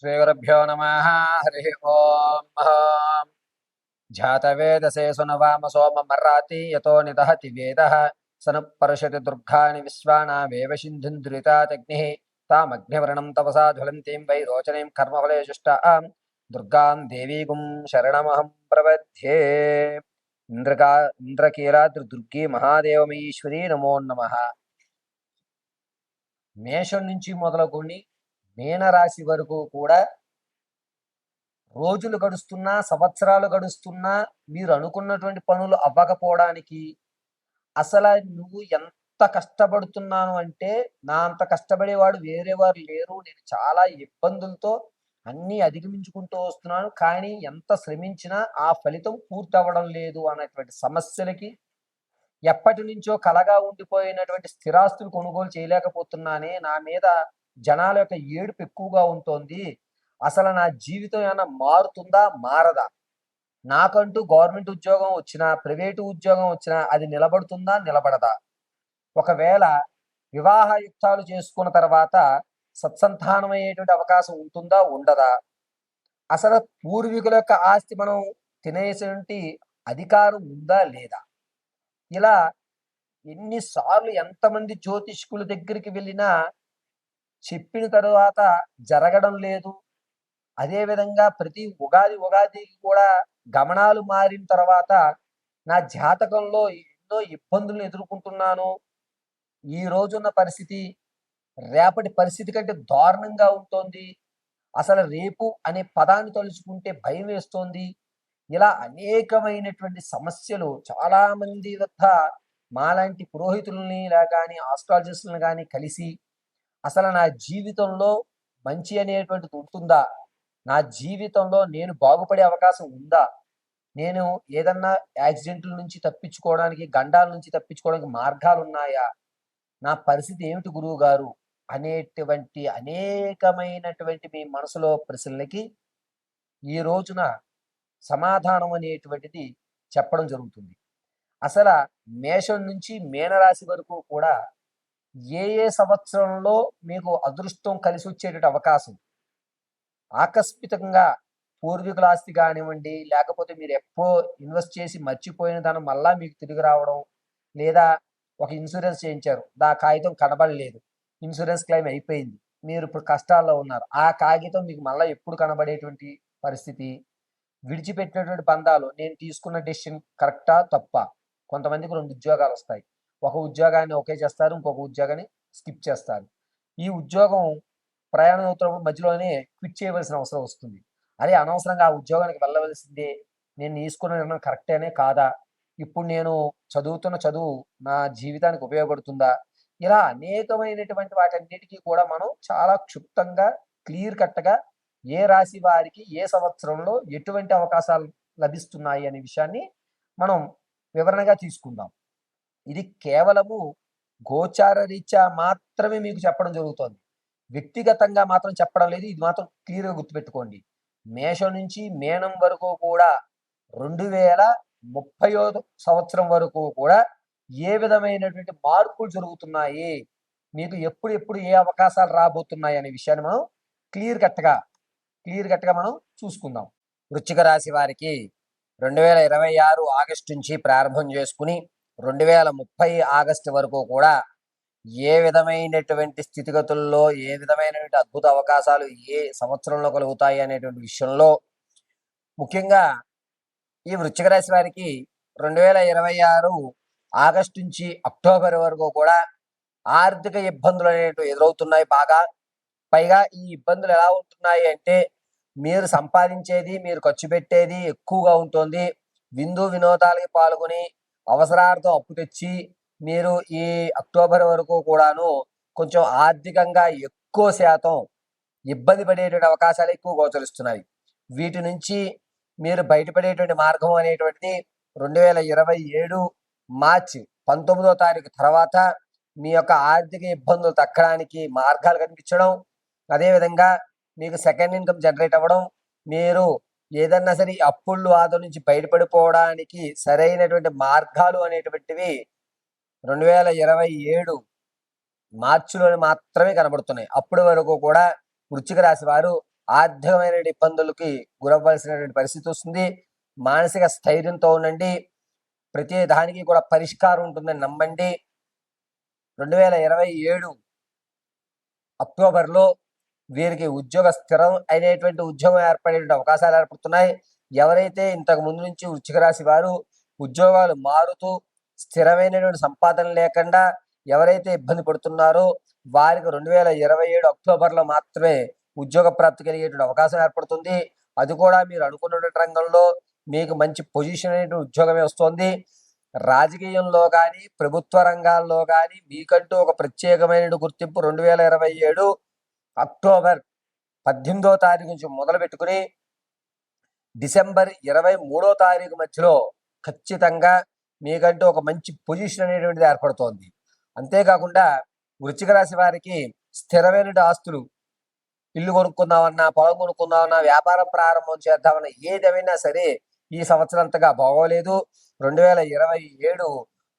శ్రీగురుభ్యో నమః. హరి ఓం. జాతవేదసే సునవామ సోమమర్రాతి యతో నిదహతి వేదః సనుపర్షతి దుర్గాని విశ్వానామేవ సింధుంద్రితాగ్నిః తామగ్నివర్ణం తపసా జ్వలంతీం వై రోచనీం కర్మఫలేషుష్టాం దుర్గాం దేవీగుం శరణమహం ప్రపద్యే. ఇంద్రకీలాద్రి మహాదేవమీశ్వరీ నమో నమః. మేషం నుంచి మొదలుకొని మీనరాశి వరకు కూడా రోజులు గడుస్తున్నా, సంవత్సరాలు గడుస్తున్నా మీరు అనుకున్నటువంటి పనులు అవ్వకపోవడానికి అసలు నువ్వు ఎంత కష్టపడుతున్నాను అంటే, నా అంత కష్టపడేవాడు వేరేవారు లేరు. నేను చాలా ఇబ్బందులతో అన్నీ అధిగమించుకుంటూ వస్తున్నాను. కానీ ఎంత శ్రమించినా ఆ ఫలితం పూర్తవ్వడం లేదు అనేటువంటి సమస్యలకి, ఎప్పటి నుంచో కలగా ఉండిపోయినటువంటి స్థిరాస్తులు కొనుగోలు చేయలేకపోతున్నానే, నా మీద జనాల యొక్క ఏడుపు ఎక్కువగా ఉంటోంది. అసలు నా జీవితం ఏమైనా మారుతుందా? మారదా? నాకంటూ గవర్నమెంట్ ఉద్యోగం వచ్చినా, ప్రైవేటు ఉద్యోగం వచ్చినా అది నిలబడుతుందా? నిలబడదా? ఒకవేళ వివాహయుక్తాలు చేసుకున్న తర్వాత సత్సంతానం అయ్యేటువంటి అవకాశం ఉంటుందా? ఉండదా? అసలు పూర్వీకుల యొక్క ఆస్తి మనం తినేటువంటి అధికారం ఉందా? లేదా? ఇలా ఎన్నిసార్లు ఎంతమంది జ్యోతిష్కుల దగ్గరికి వెళ్ళినా చెప్పిన తరువాత జరగడం లేదు. అదేవిధంగా ప్రతి ఉగాదికి కూడా గమనాలు మారిన తర్వాత నా జాతకంలో ఎన్నో ఇబ్బందులను ఎదుర్కొంటున్నాను. ఈ రోజున్న పరిస్థితి రేపటి పరిస్థితి కంటే దారుణంగా ఉంటుంది. అసలు రేపు అనే పదాన్ని తలుచుకుంటే భయం వేస్తోంది. ఇలా అనేకమైనటువంటి సమస్యలు చాలా మంది వద్ద మాలాంటి పురోహితుల్ని కానీ ఆస్ట్రాలజిస్టులను కానీ కలిసి అసలు నా జీవితంలో మంచి అనేటువంటిది ఉంటుందా? నా జీవితంలో నేను బాగుపడే అవకాశం ఉందా? నేను ఏదన్నా యాక్సిడెంట్ల నుంచి తప్పించుకోవడానికి, గండాల నుంచి తప్పించుకోవడానికి మార్గాలు ఉన్నాయా? నా పరిస్థితి ఏమిటి గురువు గారు అనేటువంటి అనేకమైనటువంటి మీ మనసులో ప్రశ్నలకి ఈ రోజున సమాధానం అనేటువంటిది చెప్పడం జరుగుతుంది. అసలు మేషం నుంచి మీనరాశి వరకు కూడా ఏ ఏ సంవత్సరంలో మీకు అదృష్టం కలిసి వచ్చేటువంటి అవకాశం, ఆకస్మికంగా పూర్వీకుల ఆస్తి కానివ్వండి, లేకపోతే మీరు ఎప్పుడో ఇన్వెస్ట్ చేసి మర్చిపోయిన ధనం మళ్ళా మీకు తిరిగి రావడం, లేదా ఒక ఇన్సూరెన్స్ చేయించారు, ఆ కాగితం కనబడలేదు, ఇన్సూరెన్స్ క్లెయిమ్ అయిపోయింది, మీరు ఇప్పుడు కష్టాల్లో ఉన్నారు, ఆ కాగితం మీకు మళ్ళీ ఎప్పుడు కనబడేటువంటి పరిస్థితి, విడిచిపెట్టినటువంటి బంధాలు, నేను తీసుకున్న డెసిషన్ కరెక్టా తప్పా? కొంతమందికి 2 ఉద్యోగాలు వస్తాయి. ఒక ఉద్యోగాన్ని ఓకే చేస్తారు, ఇంకొక ఉద్యోగాన్ని స్కిప్ చేస్తారు. ఈ ఉద్యోగం ప్రయాణం అవుతున్నప్పుడు మధ్యలోనే క్విట్ చేయవలసిన అవసరం వస్తుంది. అదే అనవసరంగా ఆ ఉద్యోగానికి వెళ్ళవలసిందే, నేను తీసుకున్న నిర్ణయం కరెక్టేనే కాదా? ఇప్పుడు నేను చదువుతున్న చదువు నా జీవితానికి ఉపయోగపడుతుందా? ఇలా అనేకమైనటువంటి వాటన్నిటికీ కూడా మనం చాలా క్షుప్తంగా, క్లియర్ కట్‌గా ఏ రాశి వారికి ఏ సంవత్సరంలో ఎటువంటి అవకాశాలు లభిస్తున్నాయి అనే విషయాన్ని మనం వివరణగా తీసుకుందాం. ఇది కేవలము గోచార రీత్యా మాత్రమే మీకు చెప్పడం జరుగుతోంది. వ్యక్తిగతంగా మాత్రం చెప్పడం లేదు. ఇది మాత్రం క్లియర్‌గా గుర్తుపెట్టుకోండి. మేషం నుంచి మీనం వరకు కూడా 2030 సంవత్సరం వరకు కూడా ఏ విధమైనటువంటి మార్పులు జరుగుతున్నాయి, మీకు ఎప్పుడు ఏ అవకాశాలు రాబోతున్నాయి అనే విషయాన్ని మనం క్లియర్ కట్‌గా మనం చూసుకుందాం. వృశ్చిక రాశి వారికి 2026 ఆగస్టు నుంచి ప్రారంభం చేసుకుని 2030 ఆగస్టు వరకు కూడా ఏ విధమైనటువంటి స్థితిగతుల్లో ఏ విధమైనటువంటి అద్భుత అవకాశాలు ఏ సంవత్సరంలో కలుగుతాయి అనేటువంటి విషయంలో, ముఖ్యంగా ఈ వృశ్చిక రాశి వారికి 2026 ఆగస్టు నుంచి అక్టోబర్ వరకు కూడా ఆర్థిక ఇబ్బందులు అనేటివి ఎదురవుతున్నాయి బాగా. పైగా ఈ ఇబ్బందులు ఎలా ఉంటున్నాయి అంటే, మీరు సంపాదించేది, మీరు ఖర్చు పెట్టేది ఎక్కువగా ఉంటుంది. విందు వినోదాలకి పాల్గొని అవసరార్థం అప్పు తెచ్చి మీరు ఈ అక్టోబర్ వరకు కూడాను కొంచెం ఆర్థికంగా ఎక్కువ శాతం ఇబ్బంది పడేటువంటి అవకాశాలు ఎక్కువ గోచరిస్తున్నాయి. వీటి నుంచి మీరు బయటపడేటువంటి మార్గం అనేటువంటిది 2027 మార్చి 19వ తారీఖు తర్వాత మీ యొక్క ఆర్థిక ఇబ్బందులు తగ్గడానికి మార్గాలు కనిపించడం, అదేవిధంగా మీకు సెకండ్ ఇన్కమ్ జనరేట్ అవ్వడం, మీరు ఏదన్నా సరే అప్పుల బాధ నుంచి బయటపడిపోవడానికి సరైనటువంటి మార్గాలు అనేటువంటివి 2027 మార్చిలో మాత్రమే కనబడుతున్నాయి. అప్పటి వరకు కూడా వృశ్చిక రాశి వారు ఆర్థికమైన ఇబ్బందులకి గురవ్వాల్సినటువంటి పరిస్థితి వస్తుంది. మానసిక స్థైర్యంతో ఉండండి. ప్రతి దానికి కూడా పరిష్కారం ఉంటుందని నమ్మండి. 2027 అక్టోబర్లో వీరికి ఉద్యోగ స్థిరం అయినటువంటి ఉద్యోగం ఏర్పడేటువంటి అవకాశాలు ఏర్పడుతున్నాయి. ఎవరైతే ఇంతకు ముందు నుంచి వృశ్చిక రాశి వారు ఉద్యోగాలు మారుతూ స్థిరమైనటువంటి సంపాదన లేకుండా ఎవరైతే ఇబ్బంది పడుతున్నారో వారికి 2027 అక్టోబర్లో మాత్రమే ఉద్యోగ ప్రాప్తి కలిగేటువంటి అవకాశం ఏర్పడుతుంది. అది కూడా మీరు అనుకున్నటువంటి రంగంలో మీకు మంచి పొజిషన్ అనేటువంటి ఉద్యోగమే వస్తుంది. రాజకీయంలో కానీ ప్రభుత్వ రంగాల్లో కానీ మీకంటూ ఒక ప్రత్యేకమైన గుర్తింపు 2027 అక్టోబర్ 18వ తారీఖు నుంచి మొదలు పెట్టుకుని డిసెంబర్ 23వ తారీఖు మధ్యలో ఖచ్చితంగా మీకంటూ ఒక మంచి పొజిషన్ అనేటువంటిది ఏర్పడుతోంది. అంతేకాకుండా వృశ్చిక రాశి వారికి స్థిరమైన ఆస్తులు, ఇల్లు కొనుక్కుందామన్నా, పొలం కొనుక్కుందామన్నా, వ్యాపారం ప్రారంభం చేద్దామన్నా ఏదేమైనా సరే ఈ సంవత్సరం అంతగా బాగోలేదు. 2027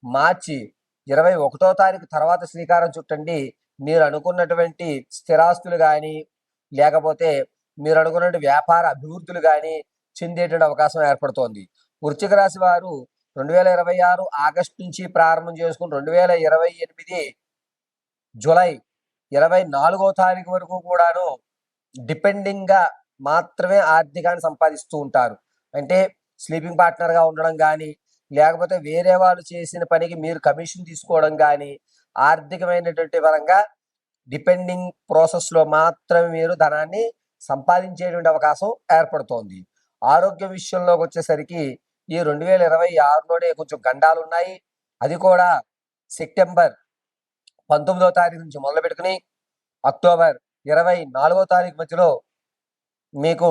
మార్చి 21వ తారీఖు తర్వాత శ్రీకారం చుట్టండి. మీరు అనుకున్నటువంటి స్థిరాస్తులు కానీ లేకపోతే మీరు అనుకున్నటువంటి వ్యాపార అభివృద్ధులు కానీ చెందేటువంటి అవకాశం ఏర్పడుతోంది. వృశ్చిక రాశి వారు 2026 ఆగస్టు నుంచి ప్రారంభం చేసుకుని 2028 జూలై 24వ తారీఖు వరకు కూడాను డిపెండింగ్గా మాత్రమే ఆర్థికాన్ని సంపాదిస్తూ ఉంటారు. అంటే స్లీపింగ్ పార్ట్నర్గా ఉండడం కానీ లేకపోతే వేరే వాళ్ళు చేసిన పనికి మీరు కమిషన్ తీసుకోవడం కానీ ఆర్థికమైనటువంటి పరంగా డిపెండింగ్ ప్రాసెస్లో మాత్రమే మీరు ధనాన్ని సంపాదించేటువంటి అవకాశం ఏర్పడుతోంది. ఆరోగ్య విషయంలోకి వచ్చేసరికి ఈ 2026లోనే కొంచెం గండాలు ఉన్నాయి. అది కూడా సెప్టెంబర్ 19వ తారీఖు నుంచి మొదలు పెట్టుకుని అక్టోబర్ 24వ తారీఖు మధ్యలో మీకు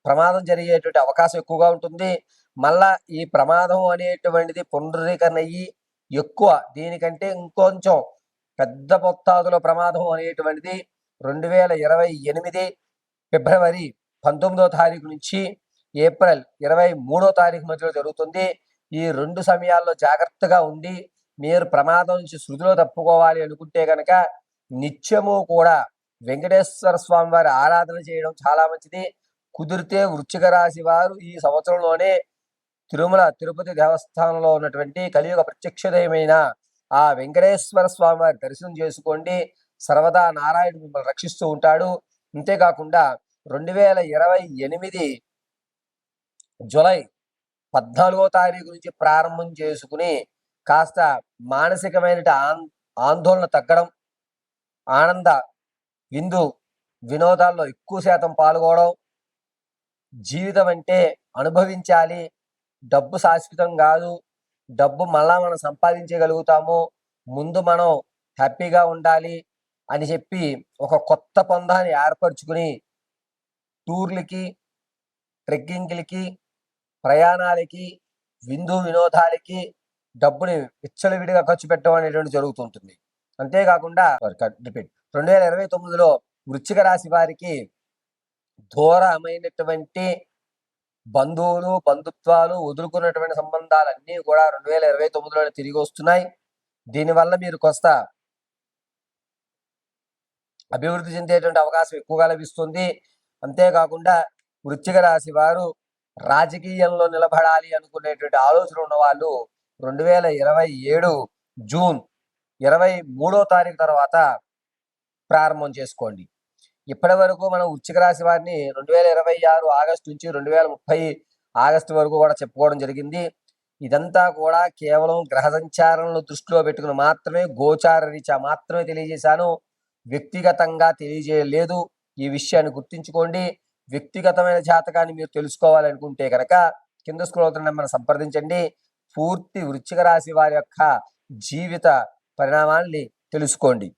ప్రమాదం జరిగేటువంటి అవకాశం ఎక్కువగా ఉంటుంది. మళ్ళా ఈ ప్రమాదం అనేటువంటిది పునరుద్ధీకరణ అయ్యి ఎక్కువ దీనికంటే ఇంకొంచెం పెద్ద మొత్తాదులో ప్రమాదం అనేటువంటిది 2028 ఫిబ్రవరి 19వ తారీఖు నుంచి ఏప్రిల్ 23వ తారీఖు మధ్యలో జరుగుతుంది. ఈ 2 సమయాల్లో జాగ్రత్తగా ఉండి మీరు ప్రమాదం నుంచి శృతిలో తప్పుకోవాలి అనుకుంటే కనుక నిత్యము కూడా వెంకటేశ్వర స్వామి వారి ఆరాధన చేయడం చాలా మంచిది. కుదిరితే వృశ్చిక రాశి వారు ఈ సంవత్సరంలోనే తిరుమల తిరుపతి దేవస్థానంలో ఉన్నటువంటి కలియుగ ప్రత్యక్షదైమైన ఆ వెంకటేశ్వర స్వామి వారి దర్శనం చేసుకోండి. సర్వదా నారాయణుడు మిమ్మల్ని రక్షిస్తూ ఉంటాడు. అంతేకాకుండా 2028 జూలై 14వ తారీఖు నుంచి ప్రారంభం చేసుకుని కాస్త మానసికమైన ఆందోళన తగ్గడం, ఆనంద విందు వినోదాల్లో ఎక్కువ శాతం పాల్గొనడం, జీవితం అంటే అనుభవించాలి, డబ్బు శాశ్వతం కాదు, డబ్బు మళ్ళా మనం సంపాదించగలుగుతాము, ముందు మనం హ్యాపీగా ఉండాలి అని చెప్పి ఒక కొత్త పందాన్ని ఏర్పరచుకుని టూర్లకి, ట్రెక్కింగ్లకి, ప్రయాణాలకి, విందు వినోదాలకి డబ్బుని విచ్చలవిడిగా ఖర్చు పెట్టడం అనేటువంటి జరుగుతుంటుంది. అంతేకాకుండా 2029లో వృశ్చిక రాశి వారికి దూరమైనటువంటి బంధువులు, బంధుత్వాలు, వదులుకున్నటువంటి సంబంధాలన్నీ కూడా 2029లోనే తిరిగి వస్తున్నాయి. దీనివల్ల మీరు కొంత అభివృద్ధి చెందేటువంటి అవకాశం ఎక్కువగా లభిస్తుంది. అంతేకాకుండా వృశ్చిక రాశి వారు రాజకీయంలో నిలబడాలి అనుకునేటువంటి ఆలోచన ఉన్న వాళ్ళు 2027 జూన్ 23వ తారీఖు తర్వాత ప్రారంభం చేసుకోండి. ఇప్పటి వరకు మనం వృశ్చిక రాశి వారిని 2026 ఆగస్టు నుంచి 2030 ఆగస్టు వరకు కూడా చెప్పుకోవడం జరిగింది. ఇదంతా కూడా కేవలం గ్రహ సంచారాలను దృష్టిలో పెట్టుకుని మాత్రమే, గోచార రీత్యా మాత్రమే తెలియజేశాను. వ్యక్తిగతంగా తెలియజేయలేదు. ఈ విషయాన్ని గుర్తుంచుకోండి. వ్యక్తిగతమైన జాతకాన్ని మీరు తెలుసుకోవాలనుకుంటే కనుక కింద స్క్రోల్ అవుతున్న నెంబర్ని సంప్రదించండి. పూర్తి వృశ్చిక రాశి వారి యొక్క జీవిత పరిణామాల్ని తెలుసుకోండి.